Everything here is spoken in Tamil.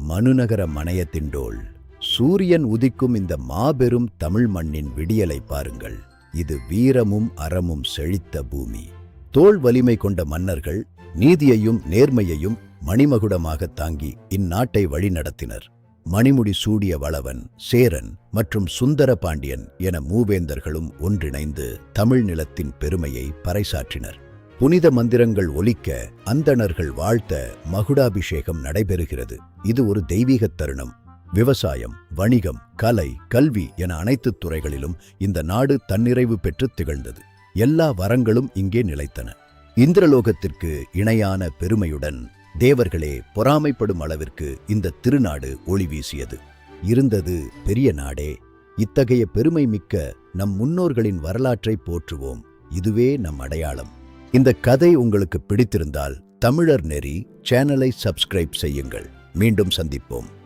மனுநகர மனையத்திண்டோள் சூரியன் உதிக்கும் இந்த மாபெரும் தமிழ் மண்ணின் விடியலை பாருங்கள். இது வீரமும் அறமும் செழித்த பூமி. தோள் வலிமை கொண்ட மன்னர்கள் நீதியையும் நேர்மையையும் மணிமகுடமாக தாங்கி இந்நாட்டை வழிநடத்தினர். மணிமுடி சூடிய வளவன், சேரன் மற்றும் சுந்தர பாண்டியன் என மூவேந்தர்களும் ஒன்றிணைந்து தமிழ் நிலத்தின் பெருமையை பறைசாற்றினர். புனித மந்திரங்கள் ஒலிக்க, அந்தணர்கள் வாழ்த்த மகுடாபிஷேகம் நடைபெறுகிறது. இது ஒரு தெய்வீகத் தருணம். விவசாயம், வணிகம், கலை, கல்வி என அனைத்து துறைகளிலும் இந்த நாடு தன்னிறைவு பெற்று திகழ்ந்தது. எல்லா வரங்களும் இங்கே நிலைத்தன. இந்திரலோகத்திற்கு இணையான பெருமையுடன் தேவர்களே பொறாமைப்படும் அளவிற்கு இந்த திருநாடு ஒளி வீசியது. இருந்தது பெரிய நாடே. இத்தகைய பெருமை மிக்க நம் முன்னோர்களின் வரலாற்றை போற்றுவோம். இதுவே நம் அடையாளம். இந்த கதை உங்களுக்கு பிடித்திருந்தால் தமிழர் நெறி சேனலை சப்ஸ்கிரைப் செய்யுங்கள். மீண்டும் சந்திப்போம்.